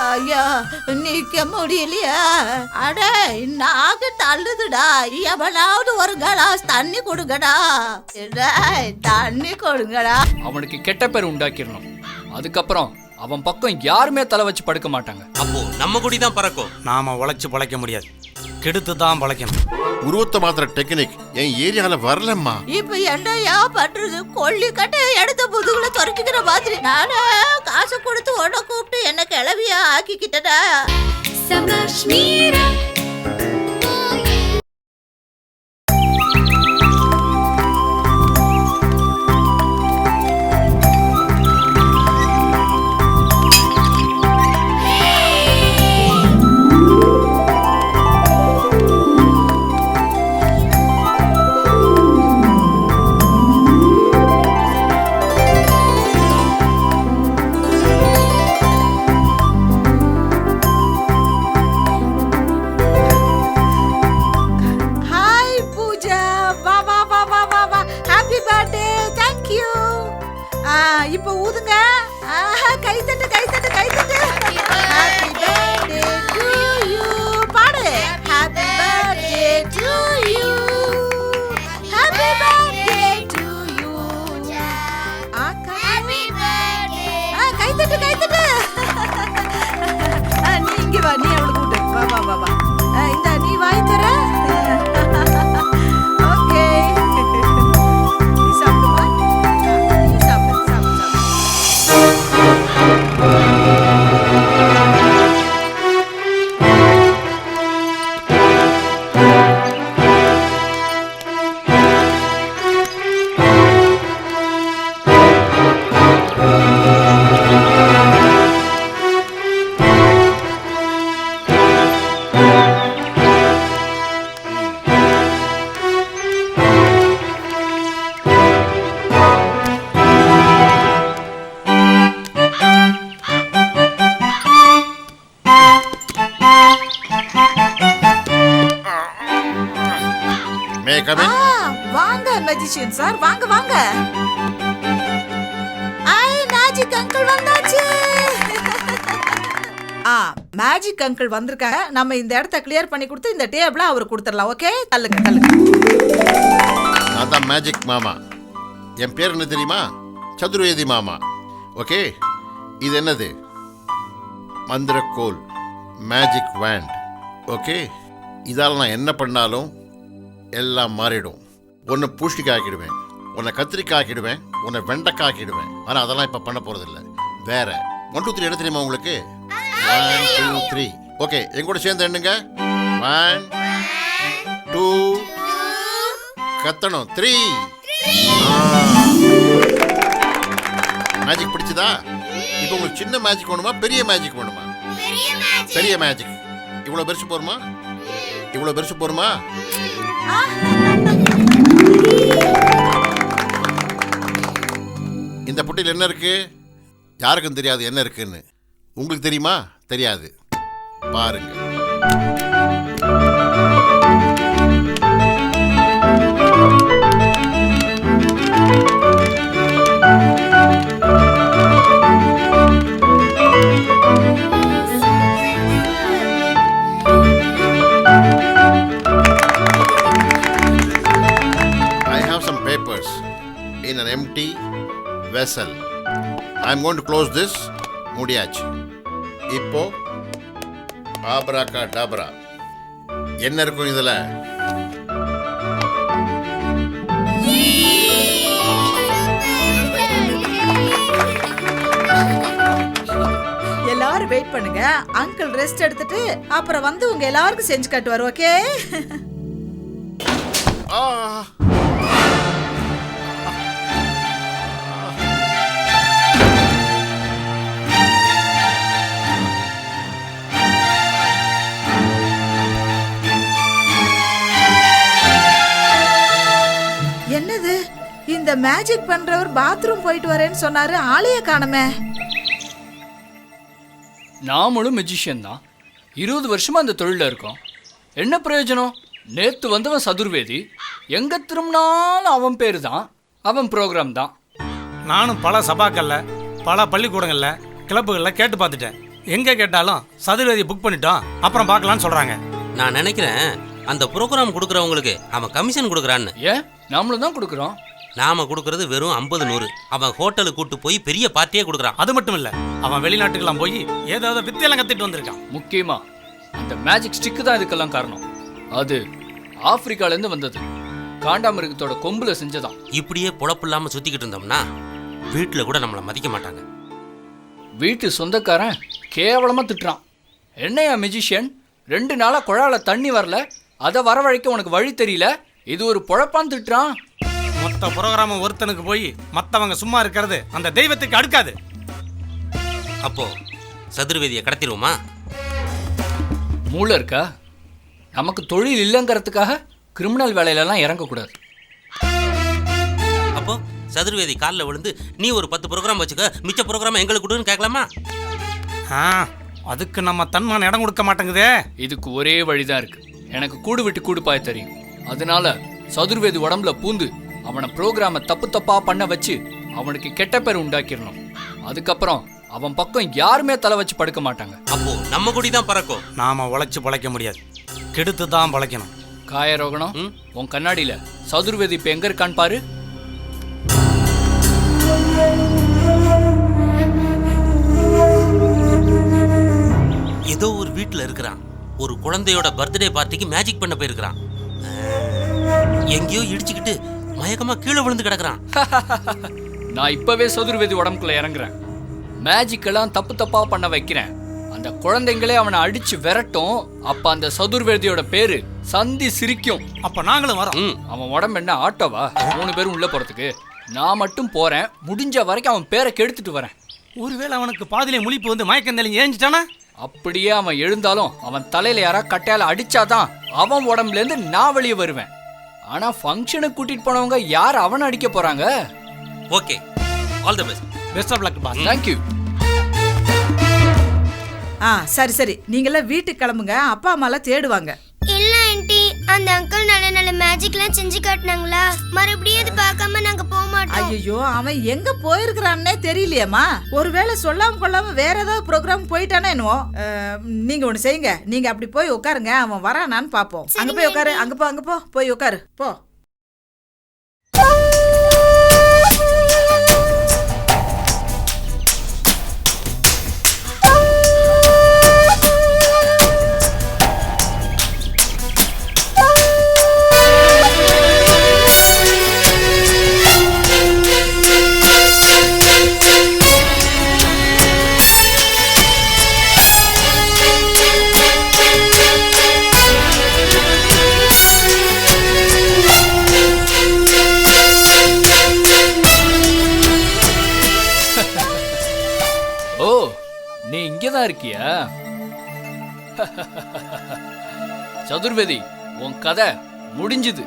ஐயா நிக்க முடியலையா? அட நாக்கு தள்ளுதுடா. எவனாவது ஒரு கிளாஸ் தண்ணி கொடுங்கடா. தண்ணி கொடுங்கடா. அவனுக்கு கெட்ட பேர் உண்டாக்கிடணும். அதுக்கப்புறம் அவன் பக்கம் யாருமே தலை வச்சு படுக்க மாட்டாங்க. அப்போ நம்ம குடி தான் பறக்கும். நாம உழைச்சு பழைக்க முடியாது, கெடுத்து தான் பழைக்கணும். உருவத்தை மாத்திர டெக்னிக் என் ஏரியால வரலம்மா. இப்ப என்னையா பண்றது? கொல்லி கட்ட எடுத்த முதுகுல துரட்டிக்கிற மாதிரி நானே காசு கொடுத்து உட கூப்பிட்டு என்ன கிளவியா ஆக்கிக்கிட்டடா. இப்ப ஊதுங்க. கைத்தட்டு கைத்தட்டு கைத்தட்டு. Happy birthday to you. பாடு. Happy birthday to you. Happy birthday to you. Happy birthday. கைத்தட்டு கைத்தட்டு. நீ இங்க வா, நீ அவளை கூட்டு வா வா வா வா. இந்த நீ வாய் தர. வாங்க மேஜிஷியன் சார், வாங்க வாங்க. மேஜிக் அங்கிள் வந்தாச்சு. மேஜிக் அங்கிள் வந்திருக்காங்க. நம்ம இந்த இடத்தை கிளியர் பண்ணி கொடுத்து இந்த டேபிள அவருக்கு கொடுத்துடலாம். ஓகே, தள்ளுங்க தள்ளுங்க. நான் தான் மேஜிக் மாமா. என் பேர் என்ன தெரியுமா? சதுர்வேதி மாமா. ஓகே, இது என்னது? மந்திரக்கோல், மேஜிக் வேண்ட். ஓகே, இதால் நான் என்ன பண்ணாலும் எல்லாம் மாறிடும். உன்னை பூஷ்டிக்காய் ஆக்கிடுவேன், உன்னை கத்திரிக்காய் ஆக்கிடுவேன், உன்னை வெண்டைக்காய் ஆக்கிடுவேன். ஆனால் அதெல்லாம் இப்போ பண்ண போகிறதில்ல. வேற 1 2 3 என்ன தெரியுமா உங்களுக்கு? 1 2 3. ஓகே, எங்கூட சேர்ந்து எண்ணுங்க. 1 2 கத்தணும் 3. மேஜிக் பிடிச்சதா? இப்போ உங்களுக்கு சின்ன மேஜிக் வேணுமா, பெரிய மேஜிக் வேணுமா? பெரிய மேஜிக். இவ்வளோ பெருசு போருமா? இவ்வளோ பெருசு போருமா? இந்த புட்டியில் என்ன இருக்கு? யாருக்கும் தெரியாது என்ன இருக்குன்னு. உங்களுக்கு தெரியுமா? தெரியாது. பாருங்க. In an empty vessel. I am going to close this. முடியாச்சு. இப்போ ஆப்ராகாடாப்ரா. என்ன இருக்கும் இதுல? எல்லாரும் வெயிட் பண்ணுங்க. அங்கிள் ரெஸ்ட் எடுத்துட்டு அப்புறம் வந்து உங்க எல்லாருக்கும் செஞ்சு காட்டுவார். ஓகே? என்னது? இந்த மேஜிக் பண்றவர் பாத்ரூம் போயிட்டு வரேன்னு சொன்னாரு, ஆளையே காணமே. நாமளும் மெஜிஷியன் தான். 20 வருஷமா அந்த தொழில இருக்கோம். என்ன பிரயோஜனம்? நேத்து வந்தவன் சதுர்வேதி. எங்க திரும்பினாலும் அவன் பேரு தான், அவன் ப்ரோக்ராம் தான். நானும் பல சபாக்கள்ல, பல பள்ளிக்கூடங்கள்ல, கிளப்புகள்ல கேட்டு பார்த்துட்டேன். எங்க கேட்டாலும் சதுர்வேதி புக் பண்ணிட்டோம், அப்புறம் பார்க்கலாம்னு சொல்றாங்க. நான் நினைக்கிறேன் அந்த ப்ரோக்ராம் கொடுக்குறவங்களுக்கு அவன் கமிஷன் கொடுக்குறான்னு. ஏன் நாமளும் தான் கொடுக்குறோம். நாம கொடுக்கறது வெறும் 50-100. அவன் ஹோட்டலுக்கு கூட்டு போய் பெரிய பார்ட்டியே கொடுக்குறான். அது மட்டும் இல்ல, அவன் வெளிநாட்டுக்கெல்லாம் போய் ஏதாவது வித்தியெல்லாம் கத்துட்டு வந்திருக்கான். முக்கியமா அந்த மேஜிக் ஸ்டிக்கு தான் இதுக்கெல்லாம் காரணம். அது ஆப்பிரிக்காலேருந்து வந்தது. காண்டாமிருகத்தோட கொம்புல செஞ்சதான். இப்படியே பொழப்பு இல்லாம சுத்திக்கிட்டு இருந்தோம்னா வீட்டுல கூட நம்மளை மதிக்க மாட்டாங்க. வீட்டு சொந்தக்காரன் கேவலமா திட்டுறான். என்னையா மெஜிஷியன், 2 நாளா குழால தண்ணி வரல, அதை வரவழைக்க உனக்கு வழி தெரியல, இது ஒரு பொழப்பான்னு திட்டுறான். மொத்த புரோகிராமம் ஒருத்தனுக்கு போய் மத்தவங்க சும்மா இருக்கிறது அந்த தெய்வத்துக்கு அடுக்காது. அப்போ சதுர்வேதியை கடத்திடுவோமா? மூளை இருக்கா? நமக்கு தொழில் இல்லைங்கிறதுக்காக கிரிமினல் வேலையிலலாம் இறங்கக்கூடாது. அப்போ சதுர்வேதி காலில் விழுந்து நீ ஒரு 10 ப்ரோக்ராம் வச்சுக்க, மிச்ச ப்ரோக்ராம் எங்களுக்கு கொடுன்னு கேட்கலாமா? அதுக்கு நம்ம தன்மான இடம் கொடுக்க மாட்டேங்குதே. இதுக்கு ஒரே வழிதான் இருக்கு. எனக்கு கூடு விட்டு கூடு பாய தெரியும். அதனால சதுர்வேதி உடம்புல பூந்து அவனை ப்ரோக்ராமை தப்பு தப்பா பண்ண வச்சு அவனுக்கு கெட்ட பேர் உண்டாக்கிடணும். அதுக்கப்புறம் அவன் பக்கம் யாருமே தலை வச்சு படுக்க மாட்டாங்க. அப்போ நம்ம குடி தான் பறக்கும். நாம உழைச்சு பழைக்க முடியாது, கெடுத்து தான் பழைக்கணும். காயரோகணம், உன் கண்ணாடியில சதுர்வேதி இப்ப எங்க இருக்கான்னு பாரு. ஏதோ ஒரு வீட்டுல இருக்கிறான். ஒரு குழந்தையோட பர்த்டே பார்ட்டிக்கு மேஜிக் பண்ண போயிருக்கிறான். எங்கேயோ இடிச்சுக்கிட்டு மயக்கமா கீழே விழுந்து கிடக்குறான். நான் இப்பவே சதுர்வேதி உடம்புக்குள்ள இறங்குறேன். மேஜிக் எல்லாம் தப்பு தப்பா பண்ண வைக்கிறேன். அந்த குழந்தைங்களே அவனை அடிச்சு விரட்டும். அப்ப அந்த சதுர்வேதியோட பேரு சந்தி சிரிக்கும். அப்ப நாங்களும் வரோம். அவன் உடம்பு என்ன ஆட்டோவா 3 பேரும் உள்ள போறதுக்கு? நான் மட்டும் போறேன். முடிஞ்ச வரைக்கும் அவன் பேரை கெடுத்துட்டு வரேன். ஒருவேளை அவனுக்கு பாதியிலே முழிப்பு வந்து மயக்கம் தெளிஞ்சு ஏஞ்சிட்டானா? அப்படியே அவன் எழுந்தாலும் அவன் தலையில யாரா கட்டையால அடிச்சாதான் அவன் உடம்புல இருந்து நான் வெளியே வருவேன். ஆனா ஃபங்க்ஷனுக்கு கூட்டிட்டு போனவங்க யார் அவனை அடிக்க போறாங்க? Okay, all the best. Best of luck boss. Thank you. சரி சரி, நீங்களாம் வீட்டுக்கு கிளம்புங்க. அப்பா அம்மாலாம் தேடுவாங்க. இல்ல ஆண்டி, அந்த அங்கிள் நல்ல நல்ல மேஜிக்லாம் செஞ்சு காட்டினாங்களா? மறுபடியும் இது பார்க்காம நாங்க போக மாட்டோம். ஐயோ, அவன் எங்க போயிருக்கிறான்னே தெரியலையேம்மா. ஒருவேளை சொல்லாம கொள்ளாம வேற ஏதாவது ப்ரோக்ராம் போயிட்டானே என்னவோ. நீங்க ஒண்ணு செய்யுங்க, நீங்க அப்படி போய் உட்காருங்க. அவன் வரானான்னு பாப்போம். அங்க போய் உட்காரு. அங்க போ போய் உட்காரு போ. நீ இங்கதான் இருக்கியா? சதுர்வேதி, உன் கதை முடிஞ்சுது.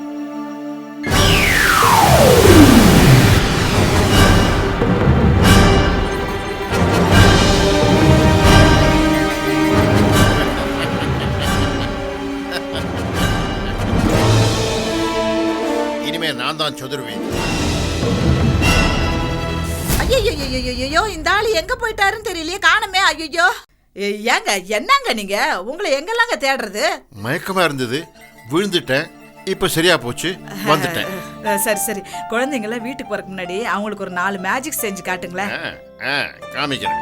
இனிமே நான் தான் சதுர்வேதி. ஐயோ, இந்த ஆளு எங்க போயிட்டாருன்னு தெரியலையே, காணமே. ஐயோ ஏங்க, என்னங்க நீங்க? உங்களை எங்கெல்லாங்க தேடுறது? மயக்கமா இருந்தது, விழுந்துட்டேன். இப்ப சரியா போச்சு, வந்துட்டேன். சரி சரி, குழந்தைங்கள வீட்டுக்கு போறதுக்கு முன்னாடி அவங்களுக்கு ஒரு 4 மேஜிக் செஞ்சு காட்டுங்களேன். காமிக்கிறேன்.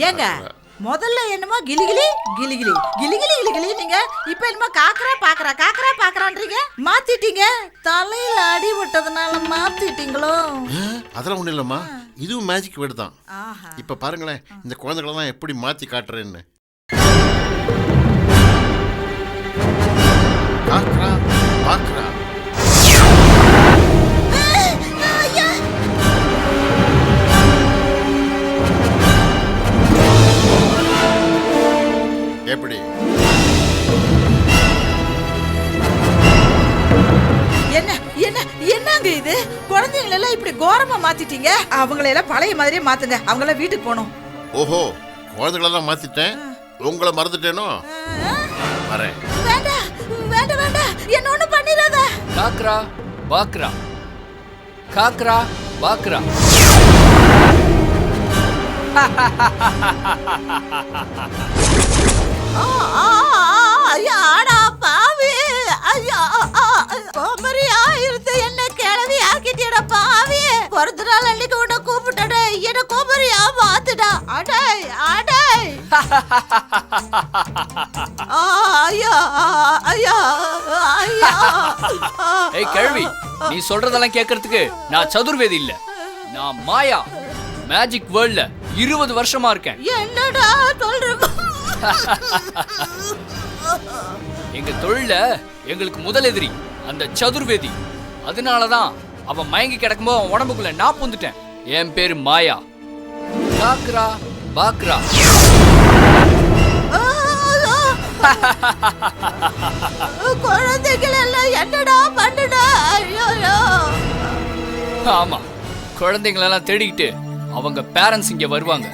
ஏங்க, முதல்ல என்னமோ கிளிகிளி கிளிகிளி கிளிகிளி கிளிகிளி, நீங்க இப்ப என்னமோ காக்கரா பாக்கறான்றீங்க. மாத்திட்டீங்க. தலையில அடி விட்டதுனால மாத்திட்டீங்களோ? அதெல்லாம் ஒண்ணு இல்லம்மா, இதுவும் மேஜிக் வேர்டு தான். இப்ப பாருங்களேன், இந்த குழந்தைகளெல்லாம் எப்படி மாத்தி காட்டுறேன்னு. காக்கரா பாக்கரா. எப்படி? என்னங்க இது? குழந்தைங்களை எல்லாம் இப்படி கோரமா மாத்திட்டீங்க. அவங்களை எல்லாம் பழைய மாதிரியே மாத்துங்க. அவங்கள வீட்டுக்கு போகணும். ஓஹோ, குழந்தைகளெல்லாம் மாத்திட்டேன், உங்களை மறந்துட்டேனோ? வரேன். வேண்டாம், என்ன ஒண்ணு பண்ணிராத. காக்கரா பாக்கரா, காக்ரா பாக்ரா. ஐயாடா பாவி, ஐயா கோமரியா இருந்து என்ன கிளவி ஆக்கிட்டியடா பாவி. பிறந்த நாள் அன்னைக்கு உன்னை கூப்பிட்டட என்ன கோமரியா மாத்துடா. அடை அடை ஐயா ஐயா ஐயா. ஏய் கேள்வி, நீ சொல்றதெல்லாம் கேட்கறதுக்கு நான் சதுர்வேதி இல்ல, நான் மாயா. மேஜிக் வேர்ல்ட்ல 20 வருஷமா இருக்கேன். என்னடா சொல்ற? எங்க தொழில எங்களுக்கு முதல் எதிரி அந்த சதுர்வேதி. அதனாலதான் அவன் மயங்கி கிடக்கும்போது அவன் உடம்புக்குள்ள நான் பூந்துட்டேன். என் பேரு மாயா. காக்ரா பாக்ரா. குழந்தைகள் எல்லாம் என்னடா பண்ணுடா? ஐயோ. ஆமா, குழந்தைங்களெல்லாம் தேடிக்கிட்டு அவங்க பேரண்ட்ஸ் இங்க வருவாங்க.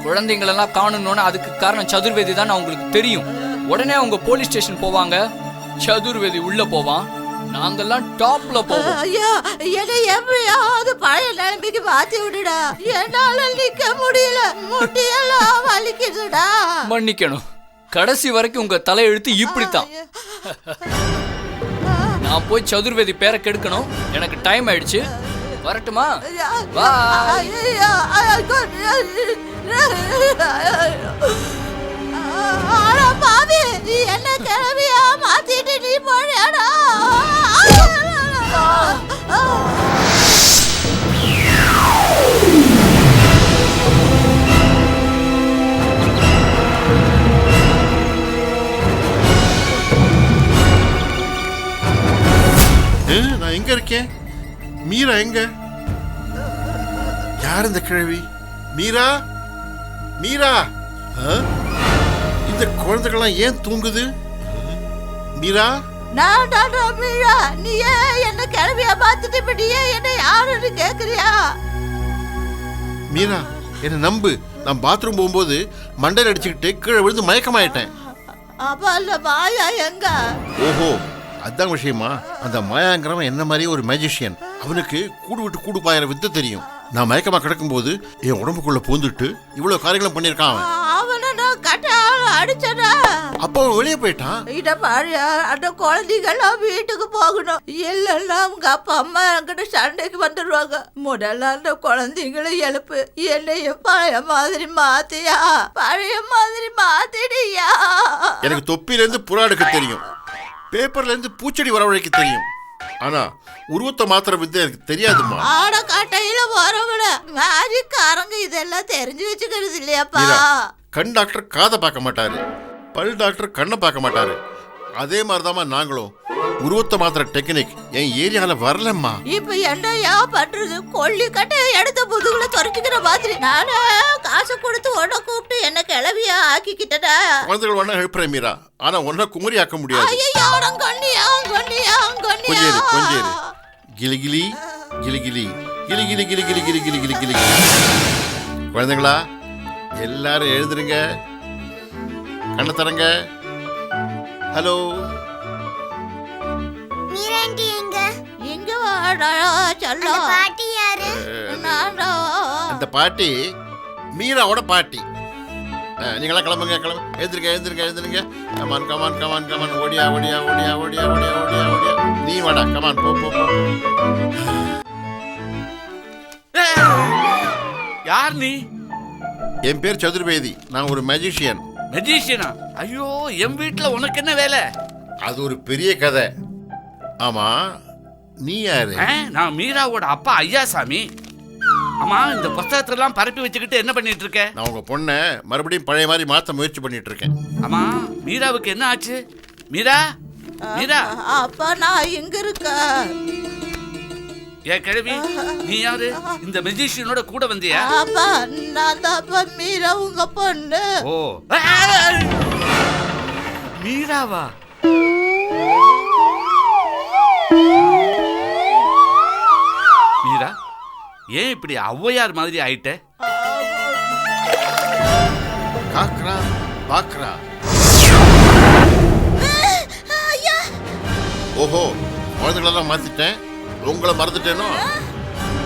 குழந்தைங்களெல்லாம் காணணும்னு அதுக்கு காரணம் சதுர்வேதி தான் அவங்களுக்கு தெரியும். உடனே அவங்க போலீஸ் ஸ்டேஷன் போவாங்க. சதுர்வேதி உள்ள போவான், நாங்கெல்லாம் டாப்ல போவோம். ஐயா என்னை எப்படியாவது பழைய நிலைமைக்கு மாத்தி விடுடா. என்னால நிக்க முடியல, முட்டியெல்லாம் வலிக்குதுடா. மன்னிக்கணும், கடைசி வரைக்கும் உங்க தலையெழுத்து இப்படித்தான். நான் போய் சதுர்வேதி பேரை கெடுக்கணும், எனக்கு டைம் ஆயிடுச்சு. வரட்டுமா? பாய். பாவி, என்ன கிளவியா மாத்திட்டு நீ போறியாடா? நான் எங்க இருக்கேன்? மீரா எங்க? யார் இந்த கிழவி? மீரா மீரா, இந்த குழந்தைகள்லாம் ஏன் தூங்குது? மீரா, நான் தாண்டா மீரா. நீ ஏன் என்ன கிளவியா பார்த்துட்டு இப்படியே என்ன யாருன்னு கேக்குறியா? மீரா என்ன நம்பு, நான் பாத்ரூம் போகும்போது மண்டையில் அடிச்சுக்கிட்டு கீழே விழுந்து மயக்கமாயிட்டேன். அப்ப அல்ல மாயா எங்க? ஓஹோ, அதான் விஷயமா? அந்த மாயாங்கிறவன் என்ன மாதிரியே ஒரு மேஜிஷியன். அவனுக்கு கூடு விட்டு கூடு பாயிற வித்து தெரியும். நான் மயக்கமா கிடக்கும் போது என் உடம்புக்குள்ள பூந்துட்டு இவ்வளவு காரியங்களும் பண்ணிருக்கான் அவன். அவனை நான் கட்டால அடிச்சடா. அப்ப அவன் வெளியே போயிட்டான். இத பாரு, அந்த குழந்தைகள்லாம் வீட்டுக்கு போகணும். இல்லைன்னா அவங்க அப்பா அம்மா என்கிட்ட சண்டைக்கு வந்துடுவாங்க. முதல்ல அந்த குழந்தைங்களை எழுப்பு. என்னைய பழைய மாதிரி மாத்தியா, பழைய மாதிரி மாத்திடியா. எனக்கு தொப்பில இருந்து புறா எடுக்க தெரியும், பேப்பர்ல இருந்து பூச்செடி வரவழைக்க தெரியும். ஆனா உருவத்தை மாத்திர வித்து எனக்கு தெரியாதுமா. ஆட கட்டையில வரவள மேஜிக்காரங்க இதெல்லாம் தெரிஞ்சு வச்சுக்கிறது இல்லையாப்பா? கண் டாக்டர் காதை பார்க்க மாட்டாரு, பல் டாக்டர் கண்ணை பார்க்க மாட்டாரு. அதே மாதிரிதாம்மா நாங்களும். உருவத்தை மாத்திர டெக்னிக் என் ஏரியால வரலம்மா. இப்ப என்னையா பண்றது? கொல்லி கட்டை எடுத்த முதுகுல துரைச்சிக்கிற மாதிரி நானே காசு கொடுத்து உன்னை கூப்பிட்டு என்ன கிளவியா ஆக்கிக்கிட்டடா. குழந்தைகள் ஒன்னா எழுப்புறேன் மீரா, ஆனா ஒன்ன குமரி ஆக்க முடியாது. ஐயோ, கொன்னியா கொன்னியா கொன்னியா. கொஞ்சேரு கிளிகிளி கிளிகிளி கிளிகிளி கிளிகிளி கிளிகிளி கிளிகிளி. குழந்தைங்களா எல்லாரும் எழுதுருங்க, கண்ணை தரங்க. ஹலோ மீரா ஆண்டி எங்க? இங்க வாடா செல்லம். பாட்டி யாரு? நான்டா. அந்த பாட்டி மீராவோட பாட்டி. நீங்களாம் கிளம்புங்க, கிளம்பு. எழுந்திருங்க எழுந்திருங்க எழுந்திருங்க. Come on come on come on come on. ஓடியா ஓடியா ஓடியா ஓடியா ஓடியா ஓடியா ஓடியா. நீ வாடா, கமான் போ போ போ. யார் நீ? என் பேர் சதுர்வேதி, நான் ஒரு மேஜிஷியன். மெஜிஷியனா? ஐயோ, என் வீட்டுல உனக்கு என்ன வேலை? அது ஒரு பெரிய கதை. ஆமா, நீ யாரு? நான் மீராவோட அப்பா ஐயாசாமி. ஆமா, இந்த புத்தகத்தெல்லாம் பரப்பி வச்சுக்கிட்டு என்ன பண்ணிட்டு இருக்க? நான் உங்க பொண்ணை மறுபடியும் பழைய மாதிரி மாத்த முயற்சி பண்ணிட்டு இருக்கேன். ஆமா, மீராவுக்கு என்ன ஆச்சு? மீரா மீரா. அப்பா நான் இங்க இருக்க. ஏ கிழவி, நீ யாரு? இந்த மெஜிஷியனோட கூட வந்தியா? அப்பா நான் தான் அப்பா மீரா உங்க பொண்ணு. ஓ, மீராவா? மீரா, ஏன் இப்படி ஔவையார் மாதிரி ஆயிட்ட? காக்ரா பாக்ரா. ஓஹோ, குழந்தைகளெல்லாம் மாத்திட்டேன், உங்களை மறந்துட்டேனோ?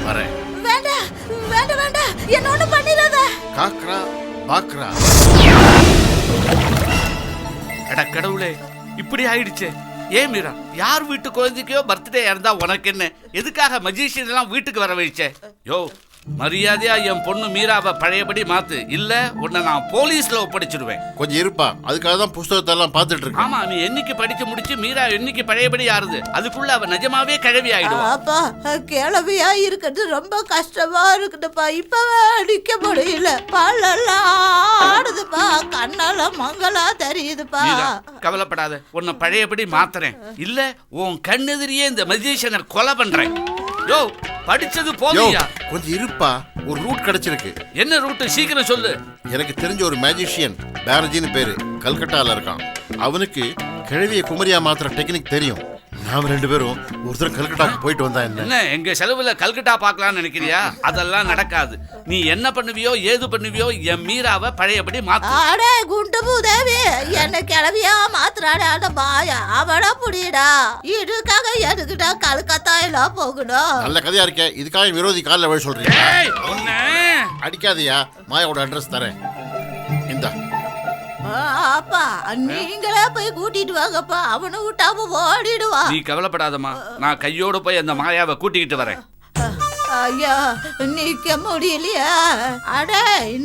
வரேன். வேண்டாம் வேண்டாம் வேண்டாம், என்ன ஒண்ணு பண்ணிடாத. காக்ரா பாக்ரா. அட கடவுளே, இப்படி ஆயிடுச்சே. ஏன் மீரா, யார் வீட்டு குழந்தைக்கோ பர்த்டே இருந்தா உனக்கு என்ன? எதுக்காக மஜிஷியன் எல்லாம் வீட்டுக்கு வர வச்சே? யோ, மரியாதையா என் பொண்ணு மீராவை பழையபடி மாத்து, இல்ல உன்னை நான் போலீஸ்ல ஒப்படைச்சிடுவேன். கொஞ்சம் இருப்பா, அதுக்காக தான் புஸ்தகத்தை எல்லாம் பார்த்துட்டு இருக்கேன். ஆமா, நீ என்னைக்கு படிச்சு முடிச்சு மீரா என்னைக்கு பழையபடி ஆறுது, அதுக்குள்ள அவ நிஜமாவே கிழவி ஆயிடுவா. அப்பா, கிளவியா இருக்கிறது ரொம்ப கஷ்டமா இருக்குதுப்பா. இப்பவே அடிக்க முடியல, பல்லெல்லாம் ஆடுதுப்பா, கண்ணெல்லாம் மங்களா தெரியுதுப்பா. மீரா, கவலைப்படாத, உன்னை பழையபடி மாத்துறேன். இல்ல உன் கண்ணெதிரியே இந்த மஜிஷியனை கொலை பண்றேன். யோ, படிச்சது போதுயா. கொஞ்சம் இருப்பா, ஒரு ரூட் கிடைச்சிருக்கு. என்ன ரூட்? சீக்கிரம் சொல்லு. எனக்கு தெரிஞ்ச ஒரு மேஜிஷியன் பேனர்ஜின்னு பேரு, கல்கட்டால இருக்கான். அவனுக்கு கிழவிய குமரியா மாத்திர டெக்னிக் தெரியும். நாம 2 பேரும் ஒருத்தர் கல்கட்டாக்கு போயிட்டு வந்தா என்ன எங்க செலவுல கல்கட்டா பார்க்கலாம்னு நினைக்கிறியா? அதெல்லாம் நடக்காது. நீ என்ன பண்ணுவியோ ஏது பண்ணுவியோ என் மீராவை பழையபடி மாத்து. அடே குண்டு பூதேவி, என்ன கிளவியா மாத்துறாடே அந்த பாயா, அவட புடிடா. இதுக்காக எதுக்கிட்டா கல்கத்தா எல்லாம் போகணும்? நல்ல கதையா இருக்கே, இதுக்காக விரோதி காலில் வழி சொல்றீங்க. அடிக்காதையா, மாயாவோட அட்ரஸ் தரேன். இந்தா. அப்பா, நீங்களே போய் கூட்டிட்டு வாங்கப்பா, அவனை விட்டாம ஓடிடுவா. நீ கவலைப்படாதம்மா, நான் கையோட போய் அந்த மாயாவை கூட்டிக்கிட்டு வரேன். ஐயா, நிக்க முடியலையா? அடே,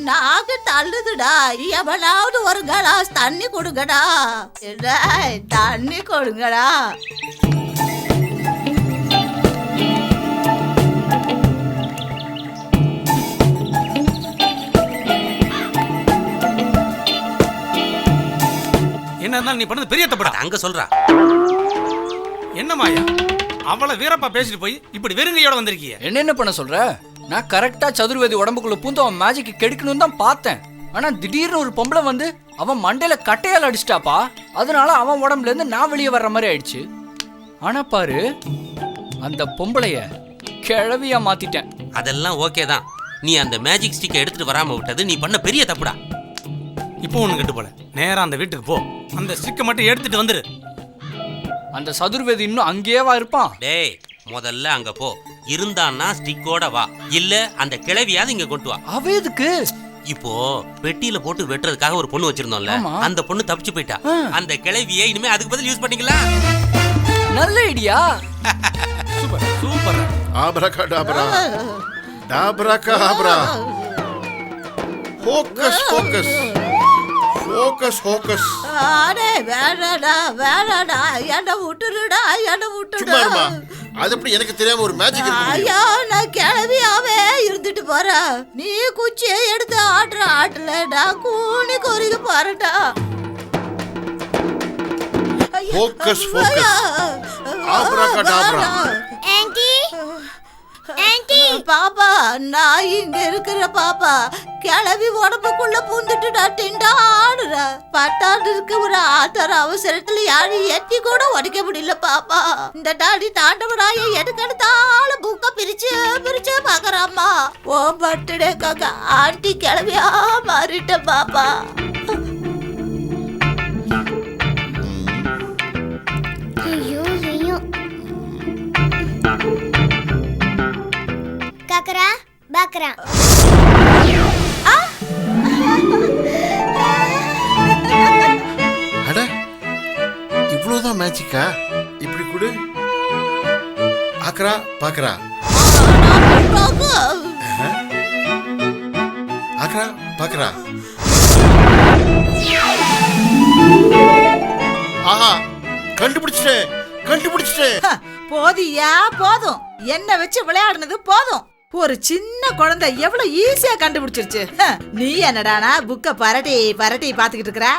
நாக்கு தள்ளுதுடா. எவனாவது ஒரு கிளாஸ் தண்ணி கொடுங்கடா. தண்ணி கொடுங்கடா. என்ன இருந்தாலும் நீ பண்ணது பெரிய தப்புடா. அங்க சொல்றா. என்ன மாயா, அவளை வீரப்பா பேசிட்டு போய் இப்படி வெறுங்கையோட வந்திருக்கிய? என்ன பண்ண சொல்ற? நான் கரெக்டா சதுர்வேதி உடம்புக்குள்ள பூந்து அவன் மேஜிக் கெடுக்கணும் தான் பார்த்தேன். ஆனா திடீர்னு ஒரு பொம்பளை வந்து அவன் மண்டையில கட்டையால் அடிச்சிட்டாப்பா. அதனால அவன் உடம்புல இருந்து நான் வெளியே வர்ற மாதிரி ஆயிடுச்சு. ஆனா பாரு, அந்த பொம்பளைய கிழவியா மாத்திட்டேன். அதெல்லாம் ஓகே தான். நீ அந்த மேஜிக் ஸ்டிக்கை எடுத்துட்டு வராம விட்டது நீ பண்ண பெரிய தப்புடா. இப்போ ஒண்ணு கெட்டு போல, நேரா அந்த வீட்டுக்கு போ, அந்த ஸ்டிக்கை மட்டும் எடுத்துட்டு வந்துரு. அந்த சதுர்வேதி இன்னும் அங்கேயேவா இருப்பான்? டேய், முதல்ல அங்க போ. இருந்தான்னா ஸ்டிக்கோட வா, இல்ல அந்த கிழவியாவது இங்க கொண்டு வா. அவ எதுக்கு? இப்போ பெட்டியில போட்டு வெட்டுறதுக்காக ஒரு பொண்ணு வச்சிருந்தோம்ல, அந்த பொண்ணு தப்பிச்சு போயிட்டா. அந்த கிழவியை இனிமே அதுக்கு பதில் யூஸ் பண்ணிக்கலாம். நல்ல ஐடியா. Super super. ஆப்ரகாடாப்ரா, டாப்ரகாப்ரா. Focus focus focus focus. அடே, வேணாடா வேணாடா, என்ன விட்டுடுடா, என்ன சும்மா இருமா. விட்டுடு. அது எப்படி எனக்கு தெரியாம ஒரு மேஜிக் இருக்கு? ஐயா, நான் கிளவியாவே இருந்துட்டு போறேன். நீ குச்சியை எடுத்து ஆட்டுற ஆட்டுல நான் கூனி கொறிக்க போறேன்டா. Focus focus. Abracadabra. Aunty aunty, பாப்பா, நான் இங்க இருக்கிற பாப்பா, கிளவி உடம்புக்குள்ள பூந்துட்டு திண்டாடுற. பட்டாண்டுக்கு ஒரு ஆத்தர அவசரத்துல யாரும் எட்டி கூட உடைக்க முடியல பாப்பா. இந்த டாடி தாண்டவராய எடுக்கெடுத்தாலும் புக்க பிரிச்சு பிரிச்சு பாக்குறாம்மா. ஓ பர்த்டேக்காக ஆண்டி கிளவியா மாறிட்ட பாப்பா. ஐயோ ஐயோ. காக்கரா பாக்கரா. அட, இவ்வளவுதான் மேஜிக்கா? இப்படி கொடு. ஆக்ரா பாக்ரா. ஆக்ரா பாக்ரா. ஆஹா, கண்டுபிடிச்சிட்டேன் கண்டுபிடிச்சிட்டேன். போதியா, போதும். என்ன வச்சு விளையாடுனது போதும். ஒரு சின்ன குழந்தை எவ்வளவு ஈஸியா கண்டுபிடிச்சிருச்சு. நீ என்னடானா புக்க பரட்டி பரட்டி பாத்துக்கிட்டு இருக்கற?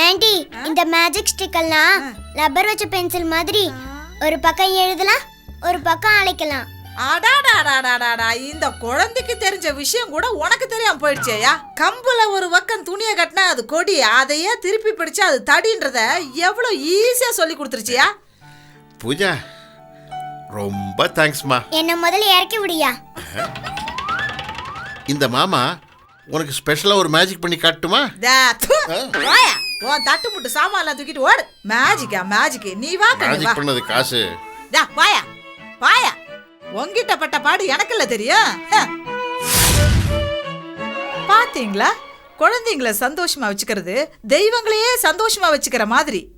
ஆன்ட்டி, இந்த மேஜிக் ஸ்டிக் எல்லாம் ரப்பர் வச்ச பென்சில் மாதிரி ஒரு பக்கம் எழுதலாம், ஒரு பக்கம் அழைக்கலாம். அடாடாடாடாடா, இந்த குழந்தைக்கு தெரிஞ்ச விஷயம் கூட உனக்கு தெரியாம போயிடுச்சேயா. கம்புல ஒரு பக்கம் துணியை கட்டினா அது கொடி, அதையே திருப்பி பிடிச்சா அது தடின்றத எவ்வளவு ஈஸியா சொல்லி கொடுத்துருச்சியா. பூஜா, ரொம்ப தேங்க்ஸ்மா. என்ன முதல்ல இறக்கி விடியா. இந்த மாமா உனக்கு ஸ்பெஷலா ஒரு மேஜிக் பண்ணி காட்டுமா? தட்டு முட்டு சாமான் தூக்கிட்டு ஓடு. மேஜிக்கா மேஜிக்? நீ வா. மேஜிக் பண்ணது காசு. வாயா வாயா உங்கிட்ட பட்ட பாடு எனக்கு இல்ல தெரியும். ஹ. பாத்தீங்களா, குழந்தைங்களை சந்தோஷமா வச்சுக்கிறது தெய்வங்களையே சந்தோஷமா வச்சுக்கிற மாதிரி.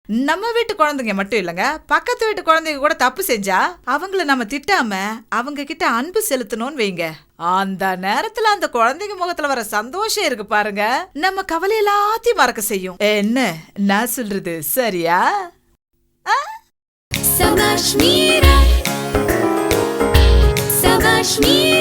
நம்ம வீட்டு குழந்தைங்க மட்டும் இல்லைங்க, பக்கத்து வீட்டு குழந்தைங்க கூட தப்பு செஞ்சா அவங்கள நம்ம திட்டாம அவங்க கிட்ட அன்பு செலுத்தணும்னு வைங்க. அந்த நேரத்துல அந்த குழந்தைங்க முகத்துல வர சந்தோஷம் இருக்கு பாருங்க, நம்ம கவலை எல்லாத்தையும் மறக்க செய்யும். என்ன நான் சொல்றது சரியா? Savashmira